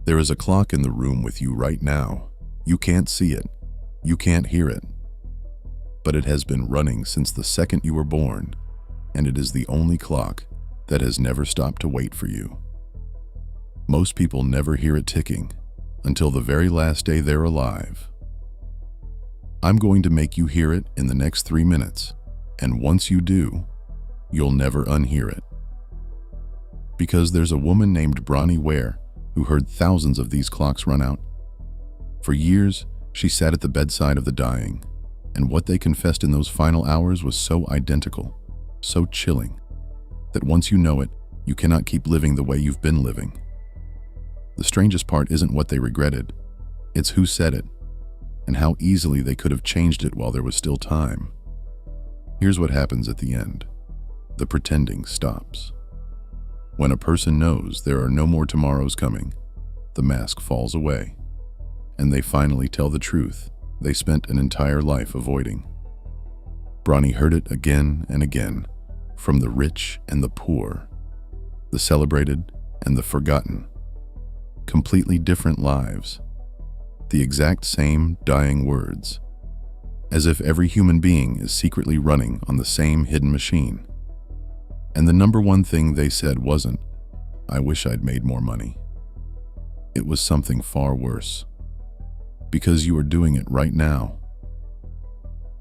There is a clock in the room with you right now. You can't see it. You can't hear it. But it has been running since the second you were born, and it is the only clock that has never stopped to wait for you. Most people never hear it ticking until the very last day they're alive. I'm going to make you hear it in the next 3 minutes, and once you do, you'll never unhear it. Because there's a woman named Bronnie Ware who heard thousands of these clocks run out. For years, she sat at the bedside of the dying, and what they confessed in those final hours was so identical, so chilling, that once you know it, you cannot keep living the way you've been living. The strangest part isn't what they regretted, it's who said it, and how easily they could have changed it while there was still time. Here's what happens at the end. The pretending stops. When a person knows there are no more tomorrows coming, the mask falls away, and they finally tell the truth they spent an entire life avoiding. Bronnie heard it again and again, from the rich and the poor, the celebrated and the forgotten. Completely different lives, the exact same dying words, as if every human being is secretly running on the same hidden machine. And the number one thing they said wasn't, "I wish I'd made more money." It was something far worse. Because you are doing it right now.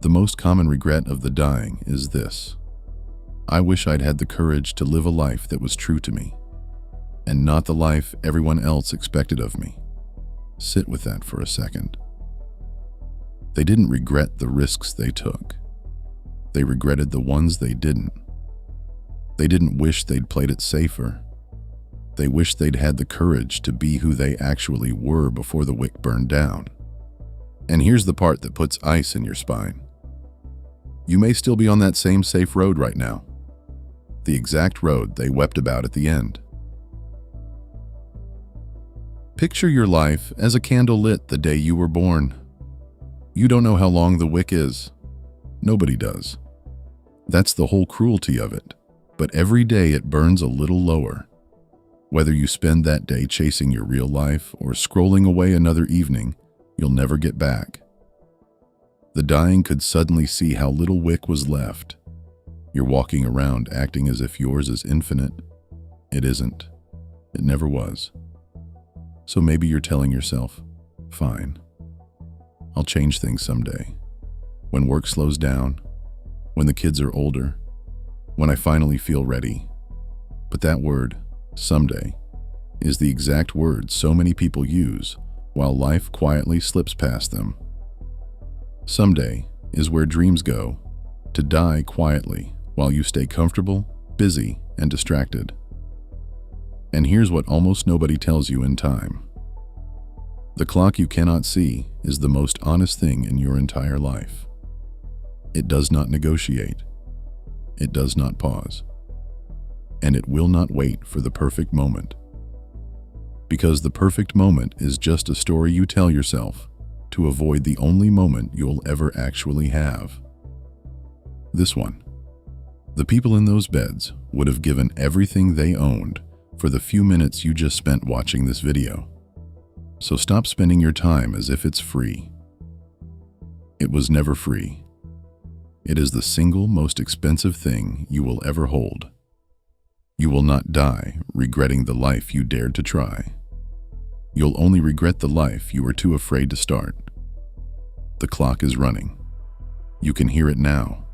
The most common regret of the dying is this: I wish I'd had the courage to live a life that was true to me, and not the life everyone else expected of me. Sit with that for a second. They didn't regret the risks they took. They regretted the ones they didn't. They didn't wish they'd played it safer. They wished they'd had the courage to be who they actually were before the wick burned down. And here's the part that puts ice in your spine. You may still be on that same safe road right now, the exact road they wept about at the end. Picture your life as a candle lit the day you were born. You don't know how long the wick is. Nobody does. That's the whole cruelty of it. But every day it burns a little lower. Whether you spend that day chasing your real life or scrolling away another evening, you'll never get back. The dying could suddenly see how little wick was left. You're walking around acting as if yours is infinite. It isn't. It never was. So maybe you're telling yourself, fine, I'll change things someday. When work slows down, when the kids are older, when I finally feel ready. But that word, someday, is the exact word so many people use while life quietly slips past them. Someday is where dreams go, to die quietly while you stay comfortable, busy, and distracted. And here's what almost nobody tells you in time. The clock you cannot see is the most honest thing in your entire life. It does not negotiate. It does not pause. And it will not wait for the perfect moment. Because the perfect moment is just a story you tell yourself to avoid the only moment you'll ever actually have. This one. The people in those beds would have given everything they owned for the few minutes you just spent watching this video. So stop spending your time as if it's free. It was never free. It is the single most expensive thing you will ever hold. You will not die regretting the life you dared to try. You'll only regret the life you were too afraid to start. The clock is running. You can hear it now.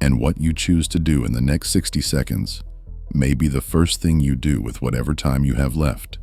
And what you choose to do in the next 60 seconds may be the first thing you do with whatever time you have left.